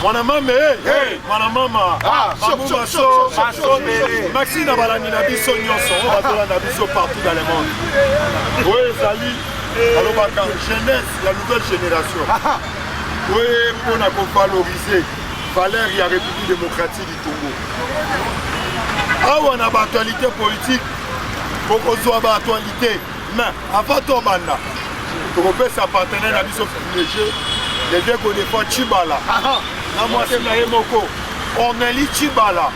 Mwanamama, mwanamama, Maxi na balani na biso nyonso, on va tola na biso partout dans le monde. Oui, Zali, alobaka jeunesse, la nouvelle génération. Oui, pour nous valoriser valeur de la République démocratique du Congo. Ah, on a l'actualité politique, beaucoup de l'actualité, mais avant tout, on peut s'appartenir à biso privilégié, les deux qu'on défend Chibala. Moi, c'est Moko. On est li Chibala.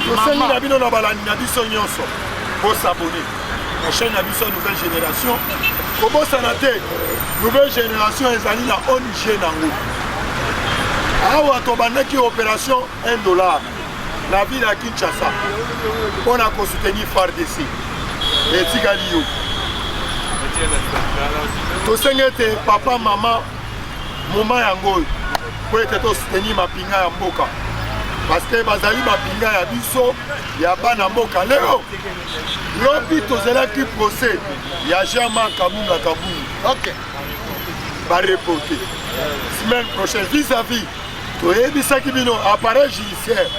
Nous sommes na bino na balani na biso nyonso. Pour s'abonner. La chaîne na biso nouvelle génération. Comment ça n'a été? Nouvelle génération ezali na ONG nango. Awa tobandaki opération $1 la ville à Kinshasa. On a soutenir FARDC. Et Tigalio. Tosengete papa maman mama yango. Pour être soutenir ma pinga ya mboka parce que bazali ma pinga ya biso ya bana mboka leo lobi tozela ki procès ya Jean-Marc Kabunga OK va reporter semaine prochaine vis-à-vis toyebisa ki bino appareil judiciaire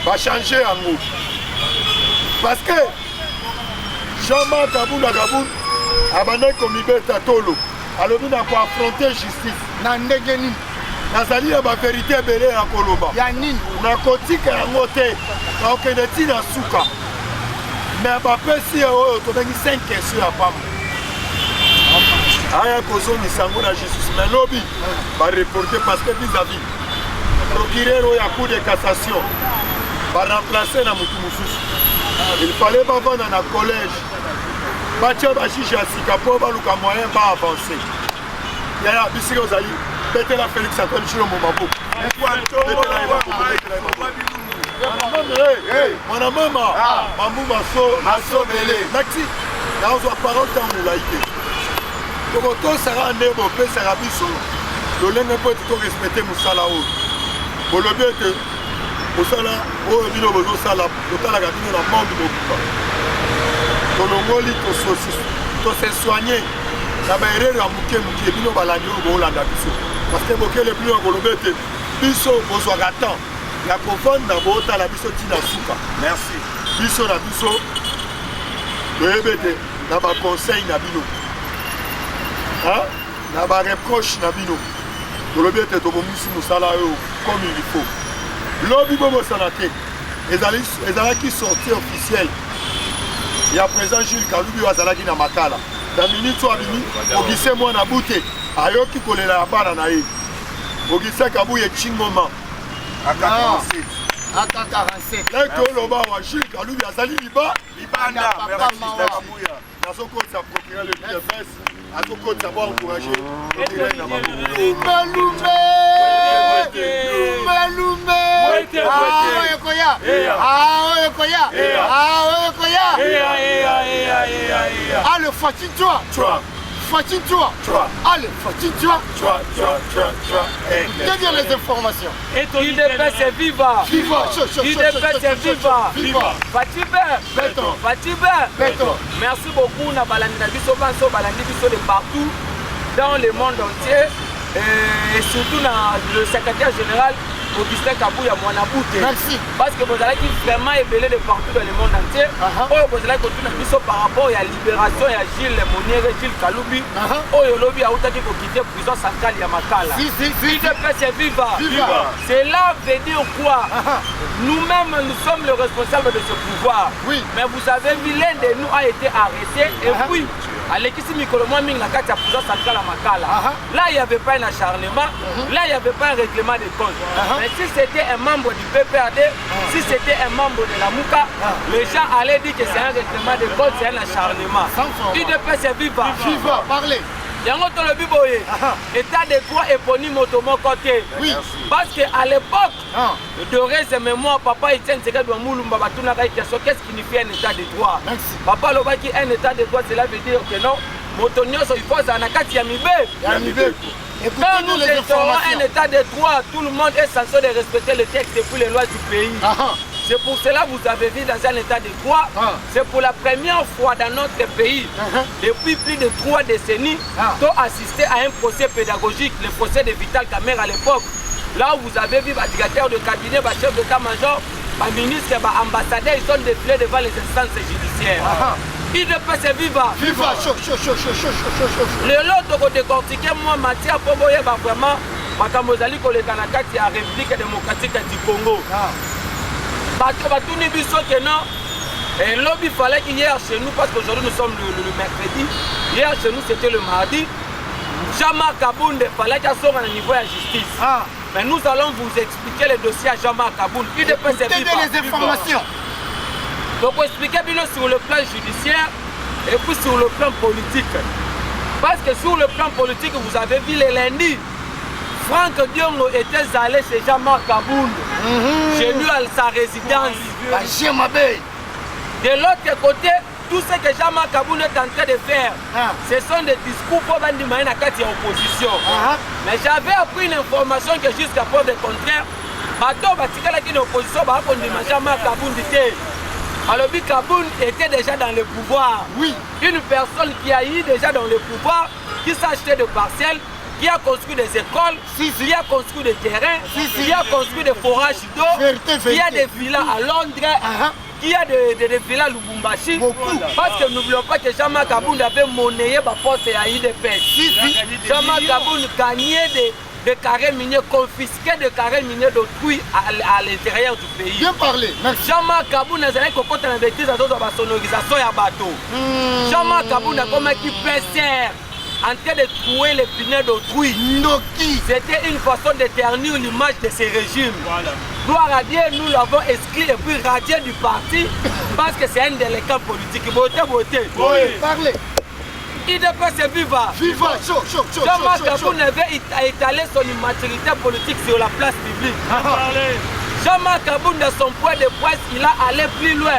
va changer yango parce que Jean-Marc Kabunga abandonne comme ibeta tolo alobi na ko affronter justice na ndenge nini nazali ya ba vérité belé ya koloba ya nini na kotika yango te na okende tina suka mais ba pesi oyo to bengi 5 questions ya pamba aya kozo ni sango na justice mais lobby va reporter parce que vis-à-vis procureur ya cour de cassation va remplacer na mutu mususu il fallait pas vendre na collège batia ba juge ya sika po ba luka moyen ba avancer ya bisika ozali Betela Félix Antoine Chilombo Mabo. Mon maman, Mamou Masso Belé. Maxi, là on doit parole dans le laïque. Le moto sera un nebo, sera biso. Le lendemain peut tout respecter Moussala. Le but est Moussala, au bino bozo sala, total la gardine la mort du Bokupa. Tolongoli, to se soigner. La baïre à Mouké, bino balanyo, Bolanda biso. Parce que boke le plus en Golobete, biso bozwa gatan. La confondre na bota la biso tina suka. Merci. Biso na biso. Bebete na ba conseil na bino. Hein? Na ba reproche na bino. Golobete to bomusu musala yo comme il faut. Lobi bobo sanate. Ezala qui sorti officiel. Il y a présent Jules Kalubi wazalaki na makala. Dans minute so abini, ogise moi na bouté. Ayoki kolela ya bana na ye. Ogisa kabuye chingoma. AK-47. Là que le bas wa Jules Kalubi azali libanda. Merci Kabuya. Na soko sa procurer le PFS. A soko sa ba encourager. Le fatigues-toi. Fatigues-toi. Allez, fatigues-toi. Que dire les informations? Il dépêche c'est viva. Il dépêche c'est viva. Fatigué. Merci beaucoup. Na balandi na biso banso balandi biso de partout dans le monde entier et surtout dans le secrétaire général Augustin Kabouya Mwanabouté. Merci. Parce que vous allez vraiment ébélé de partout dans le monde entier. Vous allez continuer par rapport à la libération de Gilles Monier et Gilles Kaloubi. Le lobby a quitter la prison centrale Yamakala. C'est viva. C'est là veut dire quoi? Nous-mêmes, nous sommes les responsables de ce pouvoir. Oui. Mais vous savez, l'un de nous a été arrêté et puis. Alekisi Mikolomo Ming la carte à prison centrale à Makala. Là, il n'y avait pas un acharnement, là, il n'y avait pas un règlement de compte. Mais si c'était un membre du PPRD, si c'était un membre de la Mouka, les gens allaient dire que c'est un règlement de compte, c'est un acharnement. UDP, c'est viva. Viva, parlez. Yango tolo biboye, état de droit éponyme automo côté. Oui. Parce qu'à l'époque, de reste mémoire, papa Etienne Tshisekedi Moulumba Batuna question, qu'est-ce qui signifie un état de droit? Merci. Papa Lobaki, un état de droit, cela veut dire que non, Motonioso, il faut Zanakati Yamibé. Quand nous instaurons un état de droit, tout le monde est censé de respecter les textes et puis les lois du pays. C'est pour cela que vous avez vu dans un état de droit. C'est pour la première fois dans notre pays, depuis plus de 3 décennies, qu'on assisté à un procès pédagogique, le procès de Vital Kamerhe à l'époque. là où vous avez vu les directeurs de cabinet, les chefs d'état-major, les ministres, les ambassadeurs, ils sont défilés devant les instances judiciaires. IDPS viva. Viva, chaud. Le lot de décortiquer, moi, Mathieu Poboye, vraiment, Makamozali, koleka na kati ya République démocratique du Congo. Batou Nibiso que non. Et lobby fallait qu'hier chez nous, parce qu'aujourd'hui nous sommes le mercredi, hier chez nous c'était le mardi, Jean-Marc Kabounde fallait qu'il sorte à niveau de la justice. Mais nous allons vous expliquer le dossier à Jean-Marc Kabounde. Écoutez les informations. Donc expliquer bien sur le plan judiciaire et puis sur le plan politique. Parce que sur le plan politique, vous avez vu le lundi, Franck Diongo était allé chez Jean-Marc Kabounde, chez lui à sa résidence. De l'autre côté, tout ce que Jean-Marc Kabounde est en train de faire, ce sont des discours pour vendre à la opposition. Mais j'avais appris une information que jusqu'à preuve de contraire, l'opposition Jean-Marc Kabounde était. Alors, Kabounde était déjà dans le pouvoir. Oui. Une personne qui a eu déjà dans le pouvoir, qui s'est acheté de parcelles, qui a construit des écoles, qui a construit des terrains, qui a construit des forages d'eau, qui a des villas à Londres, qui a des villas à Lubumbashi. Parce que n'oublions pas que Jean-Marc Kabounde avait monnayé la poste à IDPS. Jean-Marc Kabounde gagnait des carrés miniers, confisqués des carrés miniers d'autrui à l'intérieur du pays. Bien parlé, merci. Jean-Marc Kabounde a dit qu'on a bêtise à la sonorisation et à bateau. Jean-Marc Kabounde a comme qui PCR en train de trouver les pinets d'autrui. C'était une façon de ternir l'image de ces régimes. Voilà. Gloire à Dieu, nous l'avons inscrit et puis radié du parti parce que c'est un délinquant politique. Beauté. Oui, parlez. IDPS viva. Viva, chaud. Jean-Marc Kabounde avait étalé son immaturité politique sur la place publique. Jean-Marc Kabounde, de son point de presse, il a allé plus loin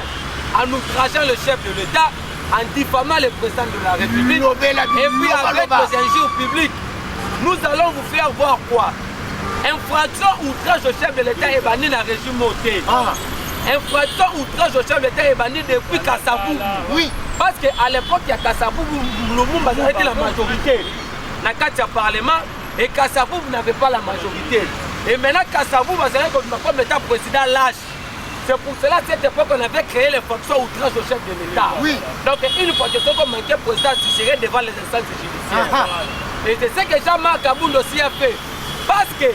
en outrageant le chef de l'État, en diffamant le président de la République. Et puis avec les injures publiques, nous allons vous faire voir quoi? Infraction outrage au chef de l'État est banni dans le régime monté. Infraction outrage au chef de l'État est banni depuis Kassabou. Oui. Parce qu'à l'époque, il y a Kassabou, Lumumba était la majorité. Dans le Parlement, et Kassabou n'avait pas la majorité. Et maintenant, Kassabou, comme état président lâche. C'est pour cela qu'à cette époque, on avait créé les fonctions outrage au chef de l'État. Oui. Donc, une fois que son manquait président, tu serais devant les instances judiciaires. Et c'est ce que Jean-Marc Kabounde aussi a fait. Parce que,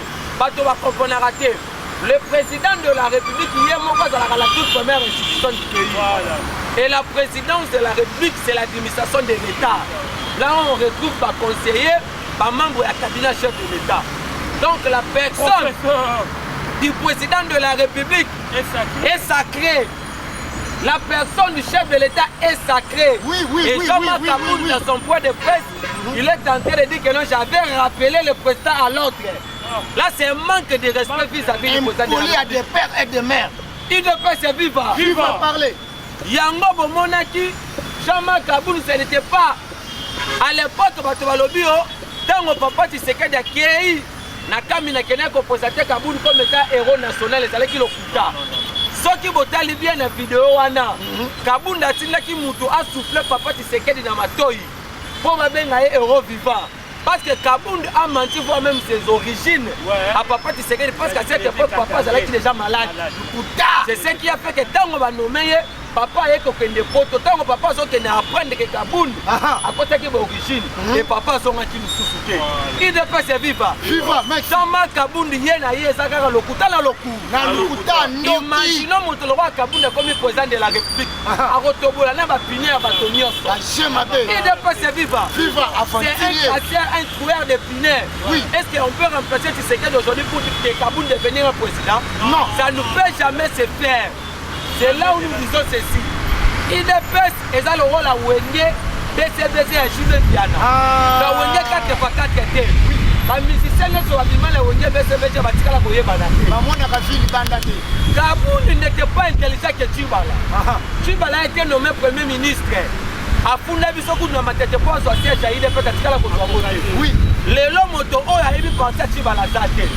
le président de la République, il est la toute première institution du pays. Voilà. Et la présidence de la République, c'est l'administration de l'État. Là, on retrouve par conseiller, par membre et cabinet chef de l'État. Donc, la personne du président de la République est sacrée. La personne du chef de l'État est sacrée. Et Jean-Marc Kabounde, dans son point de presse, il est en train de dire que non, j'avais rappelé le président à l'ordre. Là, c'est un manque de respect vis-à-vis du président de la République. Il y a des pères et des mères. IDPS viva. Viva, parler. Yango Bomonaki, Jean-Marc Kabounde, ce n'était pas. À l'époque, Batobalobio, tant que papa Tshisekedi a créé, Nakami n'a qu'un opposé Kabounde comme étant héros national, et ça qui le fouta. Ce qui botali bien la vidéo, Kabounde a dit qu'il a soufflé papa Tshisekedi dans ma toy. Pour ma bien héros vivant. Parce que Kabounde a menti voire même ses origines à papa Tshisekedi. Parce qu'à cette époque, papa était déjà malade. C'est ce qui a fait que tant qu'on va nommer, papa est qu'aucun des potes, tant que papa est apprendre que Kabounde à côté de l'origine. Et papa sont qui nous souffrent. Il ne peut se vivre. Jean-Marc Kabounde y est naïe, ça a le couteau dans le cou. Imaginons mon roi Kabounde comme président de la République. À Rotobola, n'a pas fini à Batonio. Il ne peut se vivre. C'est un troueur de pinard. Oui. Est-ce qu'on peut remplacer Tshisekedi aujourd'hui pour que Kabounde devenir un président? Non. Ça ne peut jamais se faire. C'est là où nous disons ceci. IDPS est le rôle à Wenge, BCBC et Jules Diana. La Wenge 4x4 était. Les musiciens ne sont pas les Wenge, BCBC et Batikala Boye Banane. Kabounde n'était pas intelligent que Tchibala. Tchibala a été nommé Premier ministre. Afuna bisoku na matete pour associer à IDPS Batikala Boye. Oui. Les lomoto o a eu pensé à Tchibala Zate.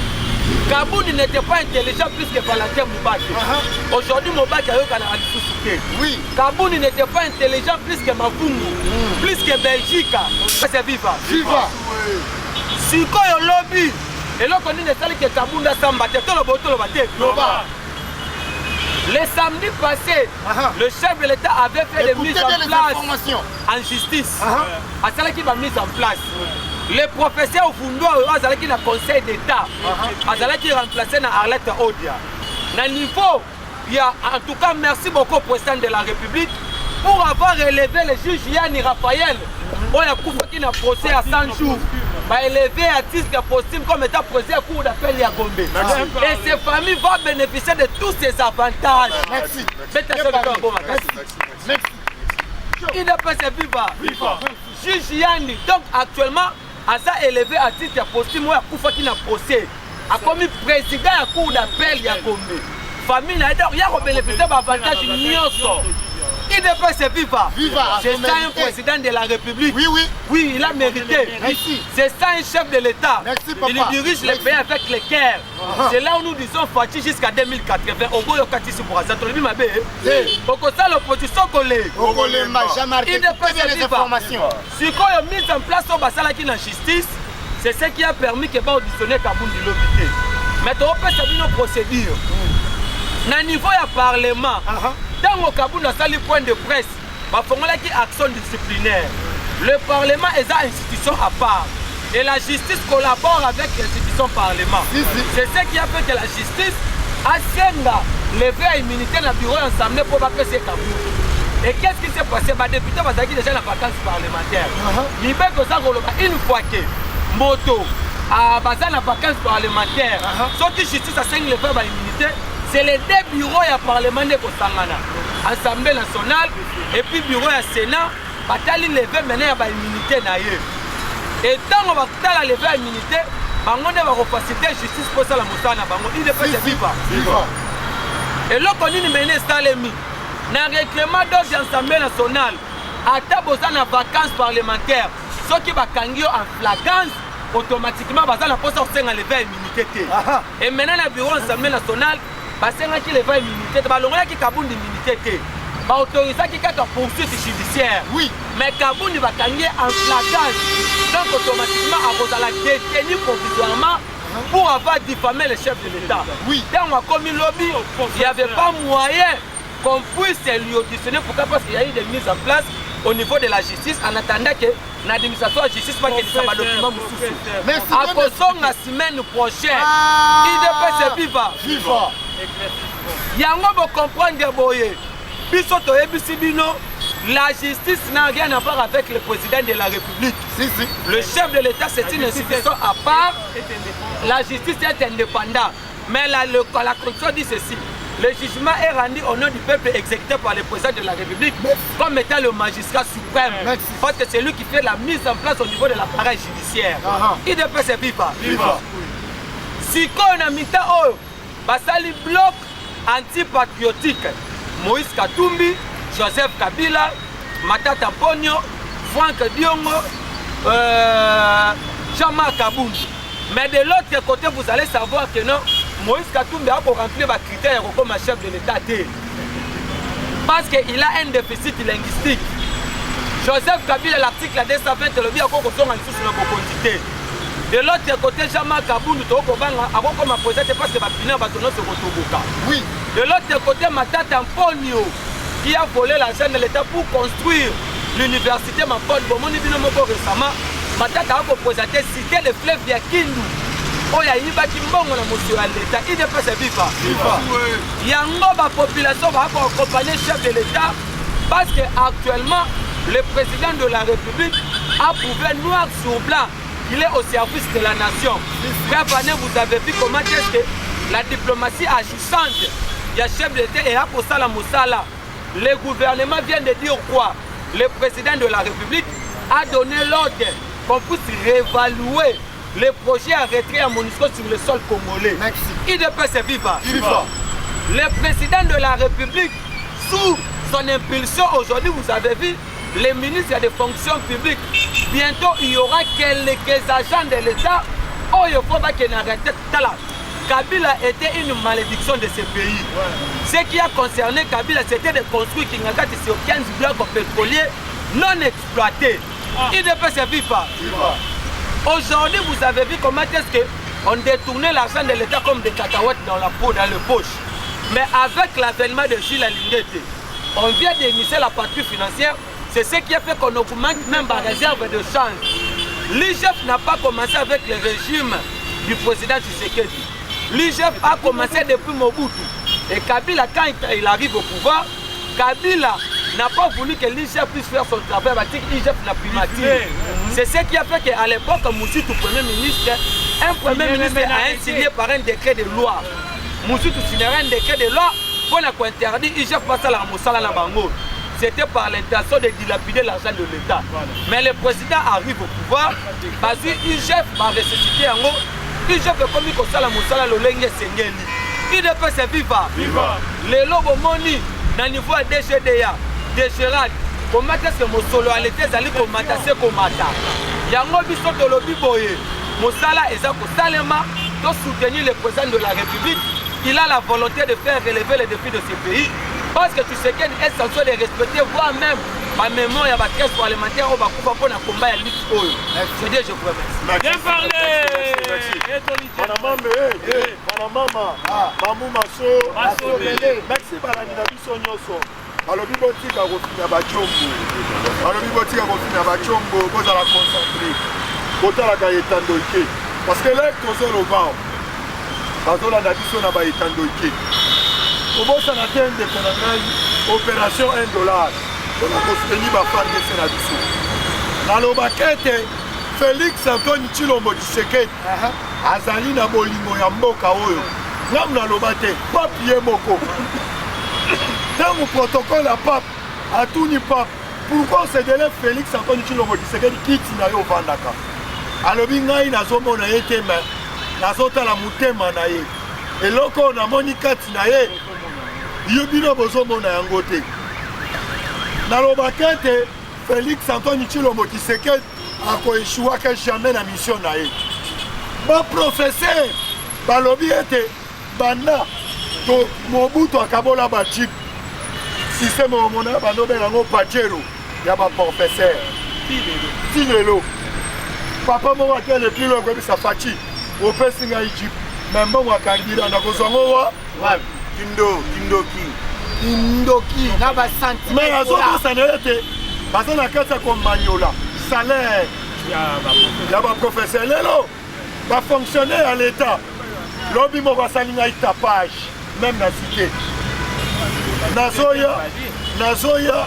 Kabounde n'était pas intelligent plus que Valentin Moubaki. Aujourd'hui, Moubaki a eu un souci. Oui. Kabounde n'était pas intelligent plus que Mavungu, plus que Belgique. C'est viva. Viva. Si quoi au lobby, Et là, on dit que Kabunda Samba, le samedi passé, le chef de l'État avait fait des mises en place en justice. À celle qui va mise en place. Le professeur Fundo a qui le conseil d'État. À celle qui remplacé dans Arlette Odia. Dans le niveau, il y a en tout cas merci beaucoup au président de la République pour avoir élevé le juge Yanni Raphaël. On a qui a procès à 100 jours. Va élever à titre possible comme étant procès à cour d'appel à Gombe. Et ces familles vont bénéficier de tous ces avantages. Merci. Merci. Il ne peut se vivre. Juge Yanni, donc actuellement, à ça élevé à titre possible, moi, Koufa qui n'a procès. A commis président à cour d'appel à Gombe. Famille n'a pas bénéficié d'avantages. Il ne peut se vivre. C'est ça un président de la République. Oui, il a mérité. C'est ça un chef de l'État. Il dirige le pays avec le cœur. C'est là où nous disons Fatih jusqu'à 2080. Au bout de 4 pour ça. Il ne peut ça l'opposition collée. Il ne peut se vivre. Si on a mis en place au Bassala qui est en justice, c'est ce qui a permis que va auditionner Kaboun de l'obité. Mais on peut savoir nos procédures. Au niveau du Parlement, dans le Kaboun a sali point de presse, il faut une action disciplinaire. Le Parlement est une institution à part. Et la justice collabore avec l'institution Parlement. C'est ce qui a fait que la justice a levé l'immunité dans le bureau ensemble pour pas passer Kaboun. Et qu'est-ce qui s'est passé? Les députés vont déjà dans la vacance parlementaire. Une fois que Moto a basé la vacance parlementaire, sauf que la justice a levé l'immunité. C'est les deux bureaux du Parlement de Kosangana, Assemblée nationale et puis bureau du Sénat, qui ont levé maintenant l'immunité. Et tant qu'on va lever l'immunité, on va faciliter la justice pour ça. Il ne peut se vivre. Et là, on a mené ça dans le règlement de l'Assemblée nationale, à besoin de vacances parlementaires, ceux qui vont gagner en flagrance, automatiquement, ils vont lever l'immunité. Et maintenant, le bureau de l'Assemblée nationale, parce que les gens l'immunité, qui Kaboun d'immunité, autorisé qui a poursuite judiciaire. Oui. Mais Kaboun va gagner en flagrance. Donc automatiquement, on va détenir provisoirement pour avoir diffamé le chef de l'État. Oui. Dans le commis lobby, il n'y avait pas moyen qu'on puisse lui auditionner pour parce qu'il y a eu des mises en place au niveau de la justice en attendant que l'administration de la justice pas que ça va document. Merci. À cause de la semaine prochaine, il ne peut se vivre. Yango vous comprendre boye. Bisoto ebisibino, la justice n'a rien à voir avec le président de la République. Le chef de l'État c'est une institution à part. La justice est indépendante. Mais la constitution dit ceci. Le jugement est rendu au nom du peuple exécuté par le président de la République comme étant le magistrat suprême. Parce que c'est lui qui fait la mise en place au niveau de l'appareil judiciaire. Il ne peut se vivre. Si on a mis basali bloc antipatriotique, Moïse Katumbi, Joseph Kabila, Matata Ponyo, Franck Diongo, Jean-Marc Kabound. Mais de l'autre côté, vous allez savoir que non, Moïse Katumbi a pour remplir les critères comme chef de l'État. Parce qu'il a un déficit linguistique. Joseph Kabila, l'article 220, le dit encore qu'on soit en dessous de notre quantité. De l'autre côté, Jean-Marc Kabound, parce que oui. De l'autre côté, Matata Mponyo, qui a volé l'argent de l'État pour construire l'université Mapod Bomoni Binomoko récemment. Matata a présenté cité le fleuve de Kindu. Oh, il y a une bâtiment dans l'État. Il ne peut se vivre. Il y a une population qui va accompagner le chef de l'État parce qu'actuellement, le président de la République a prouvé noir sur blanc. Il est au service de la nation. Vous avez vu comment est-ce que la diplomatie agissante, il y a chef de l'État et à Kosala Moussala. Le gouvernement vient de dire quoi? Le président de la République a donné l'ordre qu'on puisse réévaluer les projets à retrait à MONUSCO sur le sol congolais. Merci. Il ne peut se vivre. Le président de la République, sous son impulsion, aujourd'hui, vous avez vu, les ministres des fonctions publiques. Bientôt, il y aura quelques agents de l'État. Oh, il faut pas qu'il n'arrête pas. Kabila était une malédiction de ce pays. Ce qui a concerné Kabila, c'était de construire Kingakati sur 15 blocs pétroliers non exploités. Il ne peut se vivre. Aujourd'hui, vous avez vu comment est-ce que on détournait l'argent de l'État comme des cacahuètes dans la peau, dans le poche. Mais avec l'avènement de Gilles Alingete, on vient d'initier la partie financière. C'est ce qui a fait qu'on augmente même la réserve de change. L'IGF n'a pas commencé avec le régime du président Tshisekedi. L'IGF a commencé depuis Mobutu. Et Kabila, quand il arrive au pouvoir, Kabila n'a pas voulu que l'IGF puisse faire son travail, parce que l'IGF n'a primatisé. C'est ce qui a fait qu'à l'époque, Moussoutou, Premier ministre, un Premier ministre a signé par un décret de loi. Moussoutou signera un décret de loi pour interdire l'IGF passer à la Moussala la Bango. C'était par l'intention de dilapider l'argent de l'État. Mais le président arrive au pouvoir, parce que l'IGF va ressusciter en haut. l'IGF comme il y a la Moussala le Lenge Sengeli. Il ne peut se vivre. Les lobes moni, dans le niveau de DGDA, de Gérard, pour mettre ce Moussolo à l'été, ils pour mater ce qu'on mate. Il y a un biso de lobby boye. Moussala est à Salema, de soutenir le président de la République. Il a la volonté de faire relever les défis de ce pays. Parce que tu sais qu'il est essentiel de respecter, voire même ma mémoire, il y a des caisses alimentaires au Bakoufa pour un combat à l'île. Je dis, je vous remercie. Bien parlé. Merci, alobi botika kofina bachombo kozala concentré kotalaka etandoike parce que lek tozoloba bazolanda biso na baetandoike kobosana te ndeko na ngai opération $1 mpona kosoutenir bafandese na biso nalobaka ete Félix Antoine Tshilombo Tshisekedi azali na bolingo ya mboka oyo ngamu naloba te pape ye moko. Dans mon protocole à pape, à tout ni pape, pourquoi c'est de Félix Antoine Tshilombo Tshisekedi qui t'a eu au Vandaka? Alors, il a zomo na été mais la zota la mutema na ye. Et loko na monika tinaye, yubino bozomo na yangote. Na lobakete Félix Antoine Tshilombo Tshisekedi a koéchoué que jamais la mission na ye. Bon professeur, balobi était bana. Mobutu akabola bachip système homona banobela ngo pachero ya ba professeur Tilelo papa mo wa kele pilo ko bisa fachi o pesinga Egypt même bon akangira na kozongo wa Kindoki na ba sentiment mais azoko sanete bazana kata ko manyola salaire ya ba professeur lelo ba fonctionnaire à l'état lobi mo ba salinga itapage même la cité. Nazoya,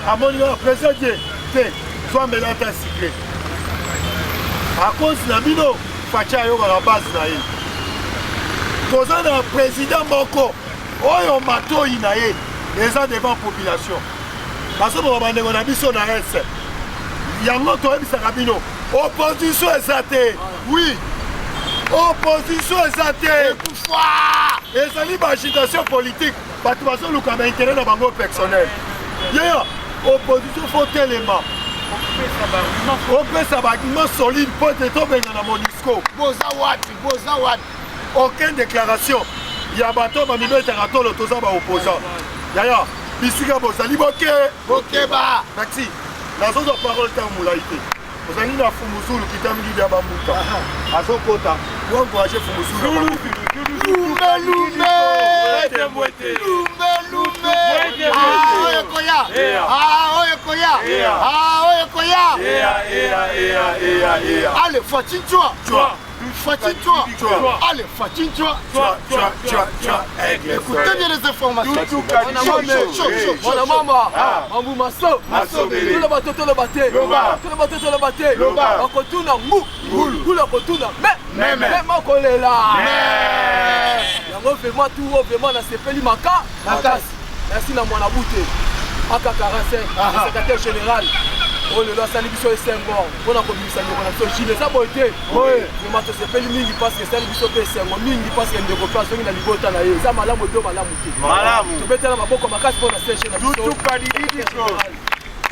à mon niveau, président, soit mélata cyclé. À cause de Nabino, Facha yo à la base naïe. Cause d'un président Moko, Oyo Mato Inaye, les gens devant la population. Parce que on a des ambitions dans l'Est. Il y a un autre Sarabino. Opposition exatée. Oui. Opposition exatée. Et ça dit agitation politique. Parce que nous avons un intérêt dans le personnel. Opposition faut tellement. On peut savoir solide pour être tombé dans la Monisco. Bozawad. Aucune déclaration. Il y a un bateau qui est un opposant. Yaya, ici, Bozali Bokeba. Merci. La zone de parole est en moulaïté. Vous avez une Fumuzulu qui t'a mis à Bamouta. À son côté, vous encouragez Fumuzulu. Allez, Fatin-toi. Allez, Fatin-toi. Écoutez bien les informations. Merci à mon abouté. AK45, secrétaire général. Oh le loi salibiso est Senghor. On a commis ça nous on a Gilles ça beauté. Oui. Le mato c'est peli mingi parce que salibiso est Senghor mingi parce que ndeko place ngi na libota na ye. Ça malamu do malamu te. Malamu. Tu betela maboko makasi pour la station na biso. Tout kalidi ko.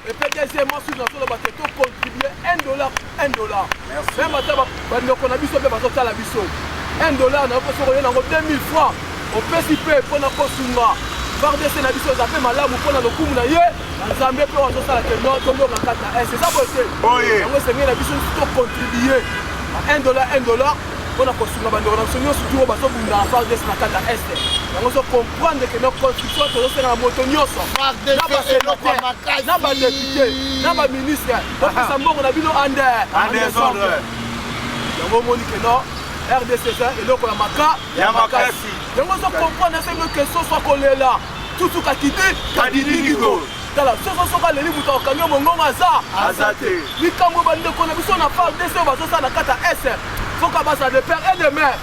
Et PDG moi sur notre bateau contribuer $1. Merci. Même ataba bandeko na biso be bazota la biso. $1 na ko so na 2000 francs. Au PCP pour na ko sunga. Bardese na biso za pe malamu pona lokumu na ye nzambe pe wazo sala ke no tombe ngakata c'est ça bossé oye ngo c'est bien na biso to contribuer $1 mpona kosunga bandeko na biso nyonso tu oyo bazobunda na FARDC na kati ya este yango so comprendre ke no constitution tozosenga na moto nyonso na basénateur na badepute na baministre bopesa mbongo na bino en désordre yango omoni ke no RDC eloko ya makasi yango so comprendre se que so soit kolela tutu kadidingigo tala soso aleli moto akokangi mongongo aza te likambo bandeko na biso na FARDC oyo bazosala na kati ya ese foka bazala de père et de mère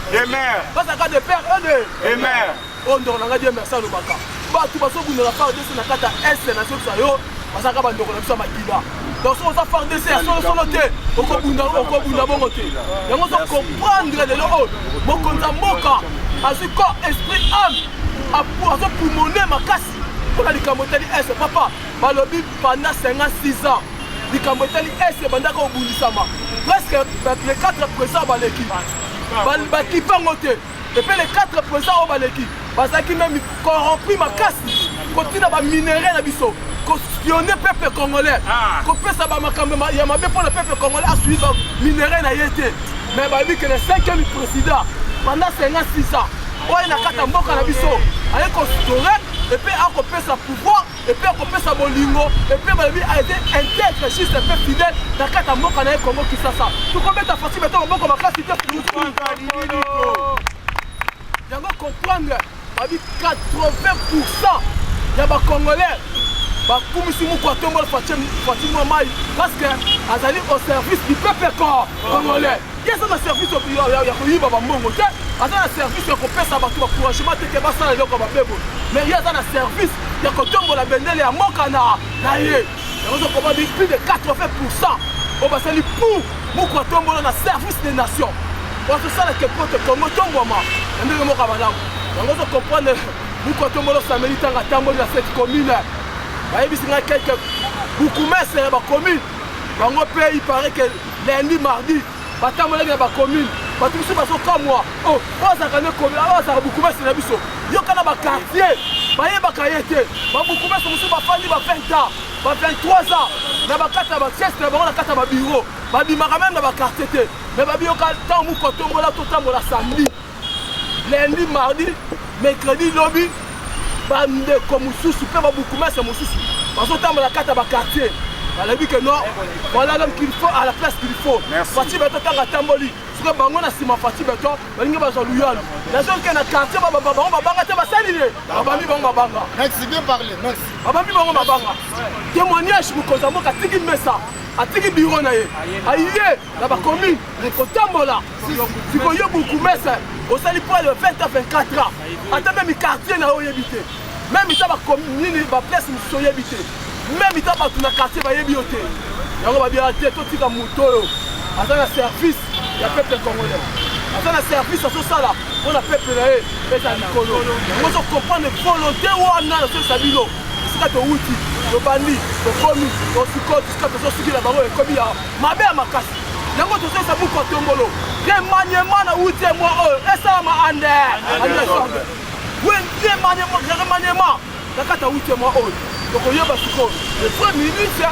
bazalaka de père et de mère oyo ndeko na ngai die merci alobaka bato bazobundela FARDC na kati ya ese na sokisa yo bazalaka bandeko na biso ya makila donc soki oza FARDC ya solosolo te okobunda bongo te yango so comprendre lelo oyo mokonzi ya mboka azwi corps esprit âme azopulmone makasi mpona likambo etali ese papa balobi pendant 56 ans likambo etali ese bandaka kobundisama presque les 4 présents baleki bakipango te epuis les 4 présents oyo baleki bazalaki même corrompi makasi kotina baminere na biso kospionne peuple congolais kopesa bamakambo ya mabe mpona peuple congolais asui baminere na ye te mais bayebi que le 5e président pendant 56 ans oyo na kati ya mboka na biso aye kostore epuis akopesa pouvoir epuis akopesa bolingo epuis balobi aete intègre juste epe fidèle na kati ya mboka na ye Congo Kinshasa tokobeta fasi beto maboko makasi te yango comprendre babi 80% ya bacongolais bakumisi muku atombola Fatima Mai parce que azali au service du peuple congolais ye aza na service ya koyiba bambongo te aza na service ya kopesa bato bacouragement teke basala eloko ya babebo mais ye aza na service ya kotombola bendele ya mboka na ye yango zokobabi plus de 80% oyo basali pour muku atombola na service des nations bazosala ke pote Congo tombwama na ndenge moko ya malamu yango zocomprendre muku atombola osameli ntango atamboli na cette commune bayebisi ngai quelque bukumesere bacommune bango mpe il paraît que lundi mardi batambolaki na bacommune bato biso bazokamwa oyo azalaka nde commune oyo azalaka bukumesere na biso yoka na baquartier bayebaka ye te babukumesere mosusu bafandi ba 20 ans ba 23 ans na bakati ya basieste na bango na kati ya babiro babimaka meme na baquartier te mais babiyoka ntango moko tombola totambola samedi lundi mardi mercredi lobi bandeko mosusu mpe babukumese mosusu bazotambola kati ya baquartier balobi ke non voilà l'homme qu'il faut à la place qu'il faut Fati Beto ntango atamboli soki bango na nsima Fati Beto balingi bazwa luyalu nazoke na quartier bango babanga te basali ye babambi bango babanga babambi bango babanga témoignage mokonzi ya mboka atiki mesa atiki biro na ye aye na bacommune kotambola sikoyo bukumese osali po le 20 à 24 ans ata meme quartier na yo oyebi te meme ita bacommune baplace mosusu oyebi te même ita bato na quartier bayebi yo te yango babiyaka te totika moto oyo aza na service ya peuple congolais aza na service azosala mpona peuple na ye eza likolo yango ozocomprendre volonté wana nasolisa bino esika towuti tobandi tokomi tosikoki sika tozosukila bango ekomi ya mabe ya makasi yango tozoyesa buku atombolo remaniement na wutie mwa oyo esalama andesorde remaniement na kati ya wutie mwa oyo tokoyeba sikoyo le vrai ministre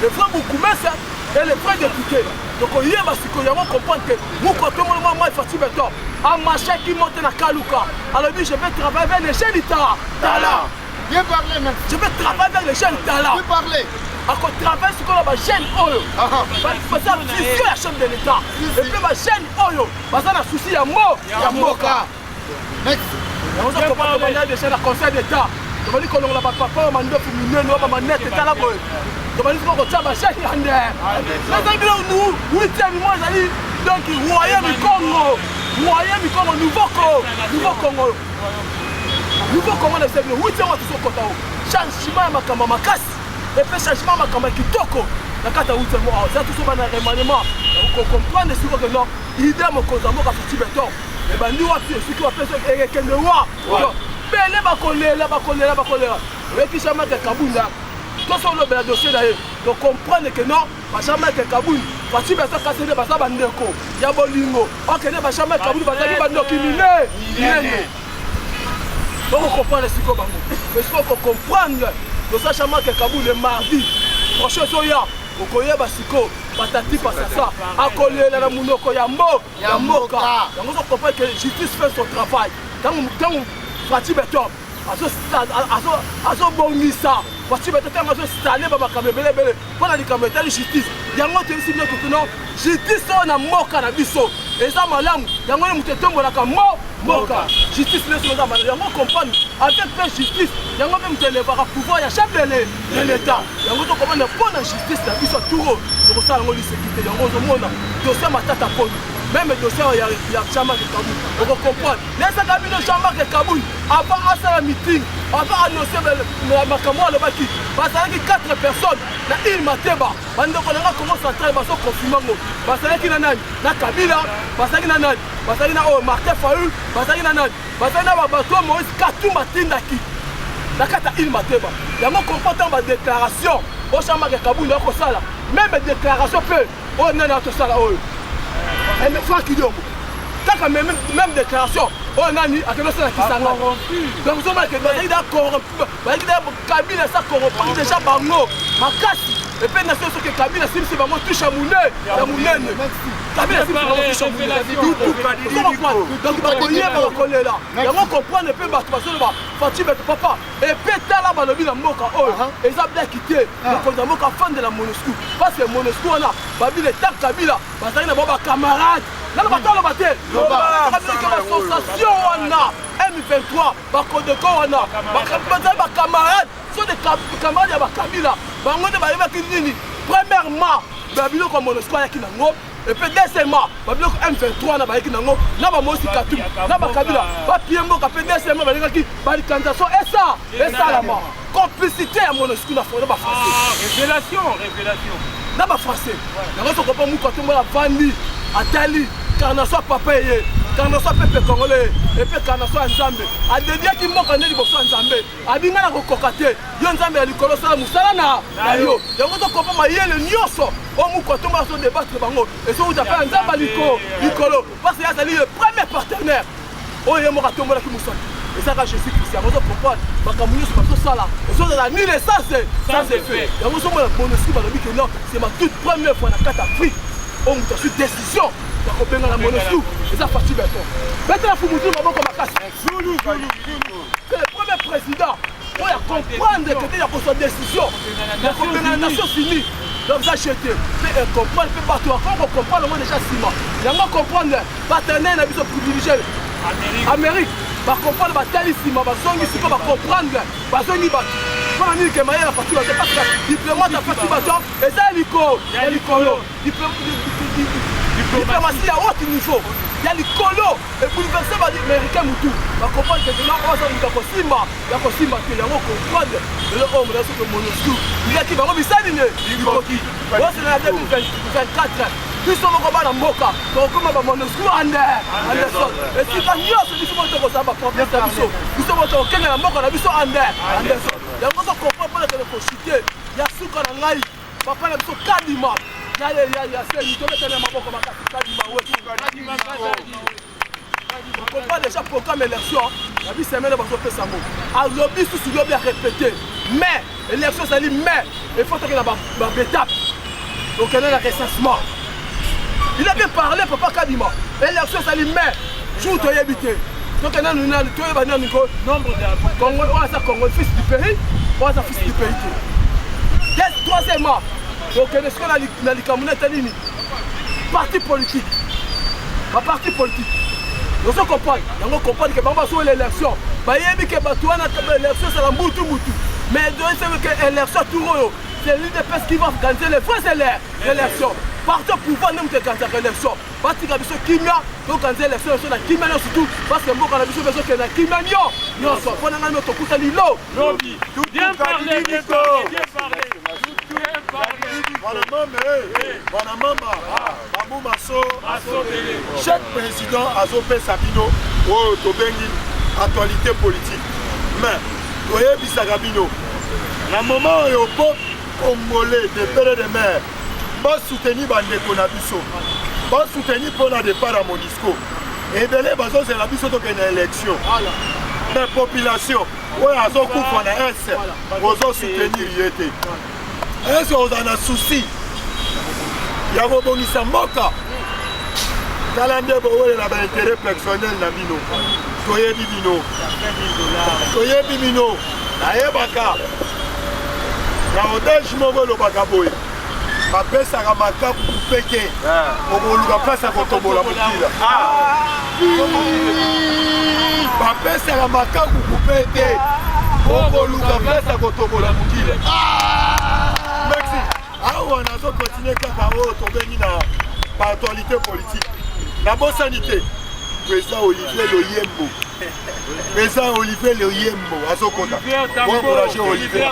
le vrai bukumese et le vrai député tokoyeba sikoyo yango comprendre que muku atombolo mwa mai Fati Beto amashaki monte na kaluka alobi je vais travailler avec les jeunes talents. Bien parlé, même. Je vais travailler avec les jeunes talents. Bien parlé. À travailler sur les jeunes oyo. Parce que c'est la chambre de l'État. Et puis les jeunes oyo. Parce que souci ya moka. Next. On a compris que des jeunes à conseil d'État. On va dire qu'on a pas papa mando pour mineno ba manette tala boy. On va dire qu'on tient ba chef yande. Mais ça nous 8e mois ali donc royaume Congo. Royaume Congo nouveau Congo. Nouveau Congo na sebe 8e mois tuzokota o. Changement ya makamba makasi. Et puis changement ya makamba kitoko. Na kata 8e mois. Ça tout ça na remaniement. On comprendre ce que non. Idée mokonzi mboka Fati Beto. Et ben nous wapi ce qui va faire ekende wa. Bele bakolela. Et puis chama ke kabunda. Tout ça le bel dossier là. Donc comprendre que non, ba chama ke kabunda. Fati Beto kasene basa bandeko. Ya bolingo. Okene ba chama kabunda bazali bandoki mine. Donc on comprend les psychos bango. Mais il faut comprendre. Nous sachons que Kaboul le mardi. Prochain soya. Okoye basiko. patati pasasa akolela na munoko ya mboka yango so comprendre que justice fait son travail tant Fati Beton azobongisa Fati Beton tant azostale bamakambo ebelebele mpona likambo etali justice yango toyebisi bino totono justice oyo na mboka na biso eza malamu yango ne moto etombolaka mboka justice nyonso eza malamu yango comprendre avec la justice yango mpe moto elevaka pouvoir ya chef de l'état yango tokomana mpona justice na biso turo tokosala yango lisekite yango ozomona dossier matata poni même dossier ya Jean-Marc Kaboul on comprendre lesaka bino Jean-Marc Kaboul avant asala meeting avant annoncer makambo alobaki bazalaki 4 personnes na île Mateba bandeko nanga Congo central baso confinement bazalaki na nani na Kabila bazalaki na nani bazalaki na Martin Fayulu bazalaki na nani bazalaki na babato Moïse Katumba tindaki na kata île Mateba yango comportant ba déclaration au Jean-Marc Kaboul na kosala même déclaration peu o nani atosala oyo mais Franck Idiomo kaka même déclaration oh nani akeno sala kisanga donc zo marque bazali d'accord bazali Kabila ça corrompt déjà bango makasi et puis na so que Kabila simsi bango touche à munene Kabila simsi bango touche à munene donc bakoye bakolela yango comprendre pe bato baso ba Fati Beton papa et puis tala balobi na mboka oyo eza bien quitté donc na mboka fan de la MONUSCO parce que MONUSCO wana babile tak Kabila bazali na ba camarade là le bateau le bateau l'association wana M23 bakodeko wana ba camarades sont des camarades ya ba Kabila bango de ba nini premièrement babilo comme MONUSCO ya kinango et puis deuxièmement babilo M23 na ba kinango na ba Moïse Katumba na ba Kabila ba piembo ka pe deuxièmement ba lingaki ba candidature et ça la mort complicité à MONUSCO na fondé ba français révélation na ba français yango to ko pa mu ko to la vandi atali kana so papa ye kana so pepe congolais et puis kana so nzambe adedia ki mboka ne liboso nzambe abinga na kokokate yo nzambe ya likolo sala musala na yo yango to kopa mayele nyonso o mu ko to ma so débattre bango et so uta nzamba likolo parce que azali le premier partenaire o ye mo ka tombola ki musala et ça quand je suis Christian on comprendre makambo nyonso baso sala et so dans ni les ça c'est fait yango so mo MONUSCO ba lobi que non c'est ma toute première fois na carte Afrique on a su décision de la MONUSCO et ça Fati Beton. Maintenant, il faut montrer c'est le premier président pour comprendre que il y a une décision de la Nation Unie. Donc ça j'ai été comprendre peut partout encore comprendre moi déjà Sima. Il y a comprendre partenaire na biso privilégié Amérique va comprendre ba talisima ba zongi siko ba comprendre ba zongi ba pour dire que Maïla Fati Beton parce que diplomate à Fati Beton et ça likolo diplomatie à haut niveau il y a les colos et pour l'université américain mutu va comprendre que maintenant on a kosimba que yango comprendre le homme là sur MONUSCO il y a qui va bisani ne c'est la 2024 biso moko bana mboka tokoma ba MONUSCO ande et si ka nyonso biso moto ko saba province biso moto kenga na mboka na biso ande yango so comprendre que le kochité ya suka na ngai papa na biso kadima ya c'est to metana maboko makati kadima wetu on va déjà programme élection la vie semaine ba so pesa mo a lobby sous lobby à répéter mais élection ça dit mais il faut que la ba étape donc on a le recensement il a bien parlé papa kadima élection ça dit mais jour to yebité donc on a nous to yeba nani ko nombre de Congo on a ça Congo fils du pays on a ça fils du pays troisièmement donc est-ce qu'on a les communautés nini parti politique ba parti politique nous on comprend que bamba sur l'élection ba yebi que batouana l'élection c'est la mbutu mais donc c'est que élection tout c'est l'UDPS qui va organiser les vraies élections partout pouvoir même que organiser l'élection batika biso kimia donc organiser l'élection sur la kimia surtout parce que mboka na biso besoin que na kimia nyonso pona nga notre kuta lilo lobby bien parler chaque président a son Sabino ou Tobengi actualité politique mais voyez Sabino le moment où le peuple congolais de père de mère va soutenir Bandeko Nabiso va soutenir pour la départ à MONUSCO et de là c'est la biso donc une élection la population ouais à son coup on a S vous soutenir y était est-ce qu'on a un souci ya kobongisa mboka tala nde bowelela baintere personnel na bino toyebi bino nayebaka na otage moko elobaka boye bapesaka makaku kupeke okoluka place ya kotombola mokila bapesaka makaku kupeke okoluka place ya kotombola mokila merci awa nazokontinue kaka oyo tobengi na baactualité politique nabosani te président Olivier Loyembo azokota encourager Olivier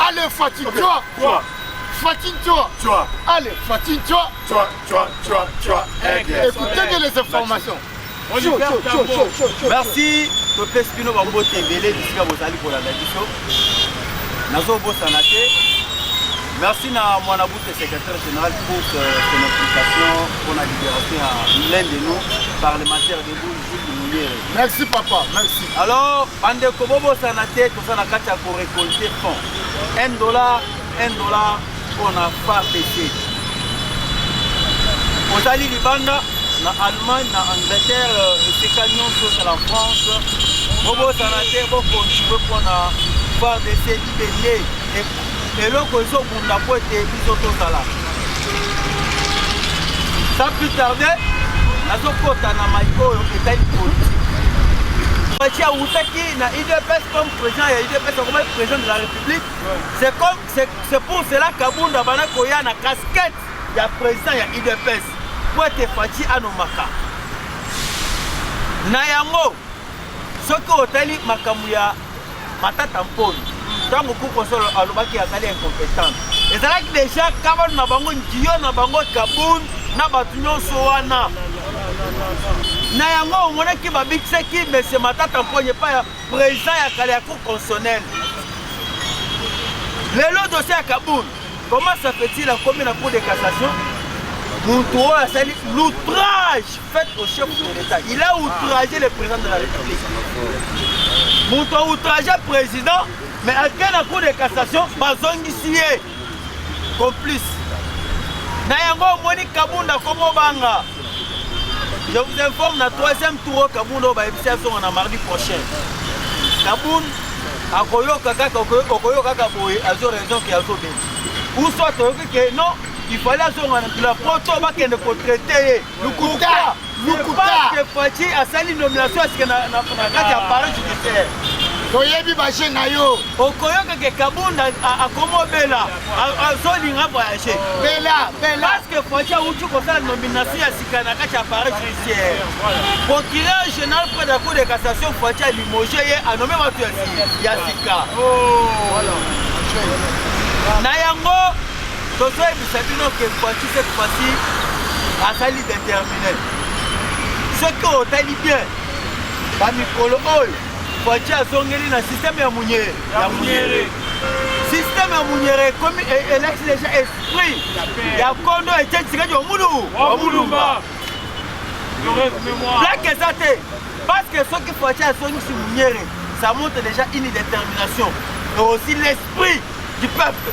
allez fatigue-toi. Allez, fatigue-toi. Écoutez bien les informations. Merci, Topé Spino Bambote Belé, d'ici à Bozali pour la édition. Nazo Bossanate. Merci à Mouanaboute, secrétaire général, pour son implication pour la libération à l'un de nous, parlementaires de vous, Jules Mounier. Merci papa, merci. Alors, Ande Kobobo Sanate, tout ça, pour récolter fonds. $1 pour la FAPC. Bozali Libanda. Na Allemagne, na Angleterre, et c'est la France. Bobo Sanate, bon contribuer pour la part de ces libellés et l'autre chose pour la poète et bisoto sala. Sans plus tarder, la zokota na maïko et taille politique. Fatia Outaki na IDPS comme président et IDPS comme président de la République. C'est pour cela qu'Abunda Banakoya na casquette, il y a président et IDPS. Te fati anomaka na yango soki otali makambo ya matata mponi ntango kukosolo alobaki azali incompétent ezalaki deja kabano na bango ndio na bango kabun na bato nyonso wana na yango omonaki babikisaki mese matata mponi epai ya président ya kala ya cour constitutionnelle lelo dossier ya kabun comment ça fait-il akomi na cour de cassation? Moutouo a sali l'outrage fait au chef de l'État. Il a outragé le président de la République. Moutouo a outragé le président, mais à quel coup de cassation, Bazongissier, complice. Nayango Moni Kabunda Komobanga. Je vous informe, dans le troisième tour, Kabunda va être en mardi prochain. Kaboun, Akoyo Kaka, Okoyo Kaka Boye, a raison qui a sauvé. Ou soit que non. Il fallait la proto qui ne peut traiter Lukuta. Parce que Fati a sali nomination à ce que na appareil judiciaire. Toyebi baché na yo. Okoyoka ke Kabunda a komo bela a zolinga voyager. Bela. Parce que Fati a outu ko sala nomination à ce que na appareil judiciaire. Procureur général près de la cour de cassation Fati a limogé a nommé Mathieu Yassika. Oh voilà. Nayango Tozoe Bissabino que Fati cette fois-ci a sali déterminé. Ce que vous avez bien, la micro Fati a zongeli na système ya Mouniere. Système ya Mouniere comme élexe déjà esprit. Ya Kondo et Tchèque du Moulumba. Là que ça t'est. Parce que ce que Fati a zongeli sur Mouniere, ça montre déjà une détermination. Et aussi l'esprit du peuple.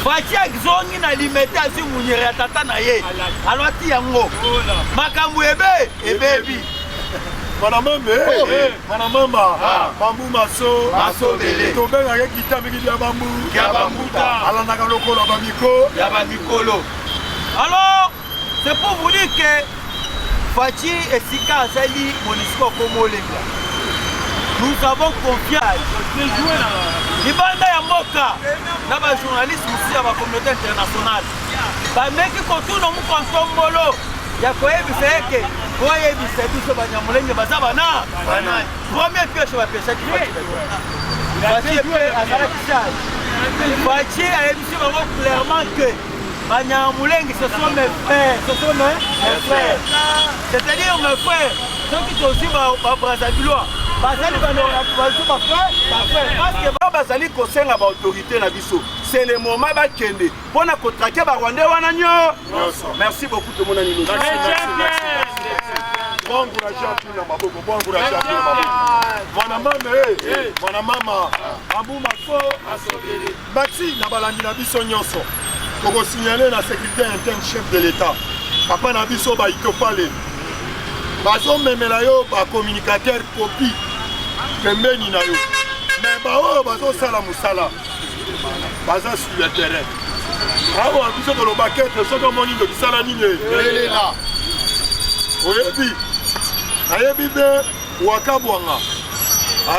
Fati zongi na limitation Mouniere ya tata na ye. Alors ti yango. Makambu ebebi. Madame Bambu Maso Bele. Tobenga ke kita mikili ya bambu. Ala naka lokolo bamiko. Alors, c'est pour vous dire que Fati et Sika Azali Monisco Komolenga. Nous avons confiance. Libanda ya Moka, na ba journaliste aussi à la communauté internationale. Ba meki kotuno mu konsombolo ya koyebisa que koyebisa biso banyamulenge bazaba na. Premier pioche ba pesa ki Fati azala kisai. Fati a émis clairement que banyamulenge ce sont mes frères. C'est-à-dire mes frères, ceux qui sont aussi ba Brazzavillois. Parce que bazali kosenga ba autorité na biso. C'est le moment ba kende. Pona ko traquer ba Rwandais wana nyo. Merci beaucoup tout le monde. Bon encouragé à tout le maboko, bon encouragé à tout le maboko. Mwana mama, Mambu Maso, Maxi, Nabalandi Nabiso Nyonso. Pour signaler la sécurité interne chef de l'État. Papa Nabiso ba Ikopale. Bazo memela yo ba communicateur copie. Pembeni na yo. Mais ba o bazo sala musala. Baza sur le terrain. Awa biso ko lo bakete soko moni do sala nini. Elle est là. Oyebi. Ayebi be wakabwanga.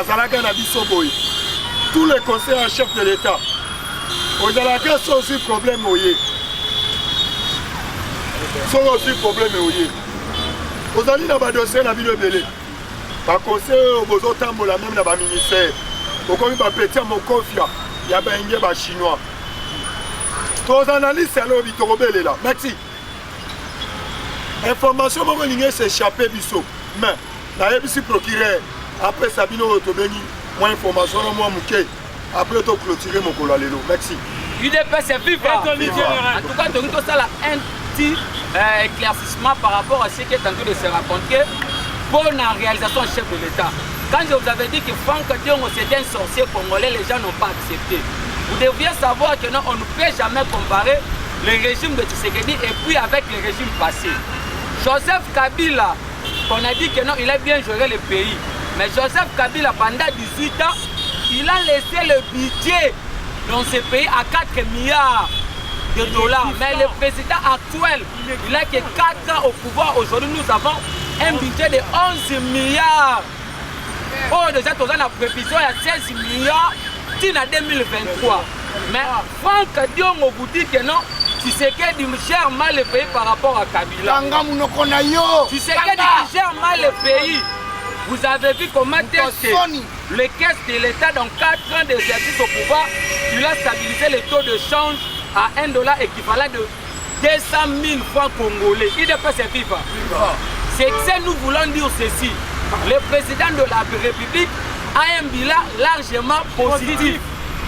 Azalaka na biso boy. Tous les conseillers chefs de l'État. Ozalaka sont aussi problème oye. Sont aussi problème oye. Ozali na ba dossier na bino belé. Ba conseiller bozo tambola même na ba ministère. Okomi ba petit mokofia ya ba ngé ba chinois. Tous analystes alors bitobelé là. Merci. Information moko lingé s'échapper biso. Mais na yebisi procureur après Sabino Otobeni, moi information moi muké. Après to clôturer mon colalelo. Merci. UDPS c'est viva. En tout cas, donc ça là un petit éclaircissement par rapport à ce qui est en train de se raconter pour la réalisation chef de l'État. Quand je vous avais dit que Franck Diongo c'était un sorcier congolais, les gens n'ont pas accepté. Vous devriez savoir que non, on ne peut jamais comparer le régime de Tshisekedi et puis avec le régime passé. Joseph Kabila, on a dit que non, il a bien géré le pays. Mais Joseph Kabila, pendant 18 ans, il a laissé le budget dans ce pays à 4 milliards de dollars. Mais le président actuel, il n'a que 4 ans au pouvoir. Aujourd'hui, nous avons un budget de 11 milliards. Oh, déjà, nous avons la prévision à 16 milliards en 2023. Mais Franck Diongo vous dit que non, Tshisekedi gère mal le pays par rapport à Kabila. Tshisekedi gère mal le pays. Vous avez vu comment le caisse de l'État dans 4 ans d'exercice au pouvoir, il a stabilisé le taux de change à $1 équivalent de 200 000 francs congolais. Il n'est pas vivant. C'est que nous voulons dire ceci. Le président de la République a un bilan largement positif.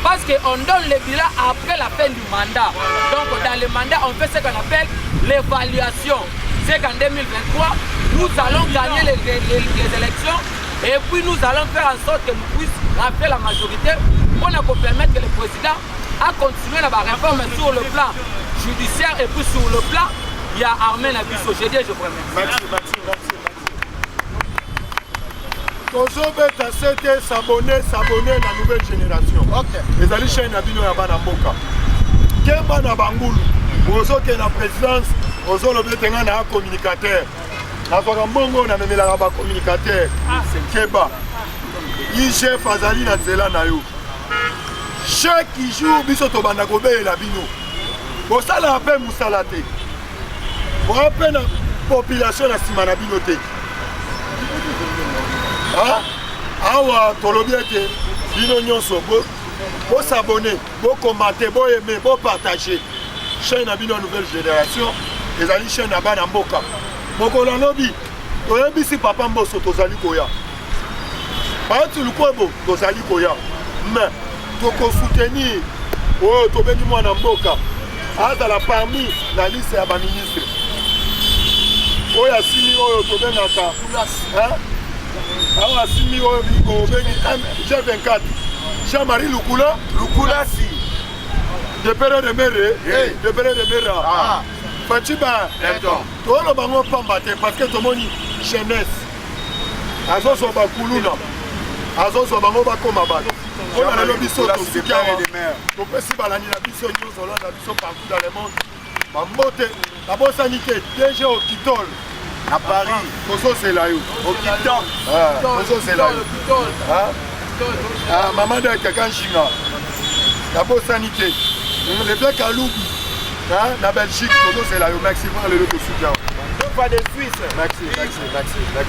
Parce qu'on donne le bilan après la fin du mandat. Donc dans le mandat, on fait ce qu'on appelle l'évaluation. C'est qu'en 2023, nous allons gagner les élections et puis nous allons faire en sorte que nous puissions rafler la majorité pour nous permettre que le président a continué la réforme sur le plan judiciaire et puis sur le plan, il y a Armé Nabiso. Je dis, je vous remercie. Merci. Tozobeta c'était s'abonner la nouvelle génération. Les alliés chaîne Nabino ya bana mboka. Kemba na bangulu. Ozo ke na présidence, ozo le betenga na communicateur. Na kwa mbongo na memela ba communicateur. Keba. IGF azali na nzela na yo. Chaque jour biso to banda ko beela bino. Bo sala pe musala te. Bo pe na population na sima na bino te. Awa tolobi ete bino nyonso bo s'abonner, bo commenter, bo aimer, bo partager chaîne na bino nouvelle génération ezali chaîne na bana mboka mokolo lobi toyebisi papa mboso tozali koya baoti lukwebo tozali koya mais toko soutenir oyo tobengi mwana mboka azala parmi la liste ya baministre oyo asimi oyo tobengaka awa simi oyo bengi G24 Jean-Marie Lukulasi de Pere de Mera Fachiba tolo bango pamba te parce que tomoni jeunesse azoso bakuluna azoso bango bakoma bato oyo na lobi so tosika topesi balani na biso nyonso na biso partout dans le monde bambote babosani te DG au Kitol à Paris, Koso c'est là où au Kitol. Koso c'est là où maman de quelqu'un chinois. La bonne sanité. Le black à Loubi. La Belgique, Koso c'est là où. Merci pour le soutien. Pas de Suisse. Merci.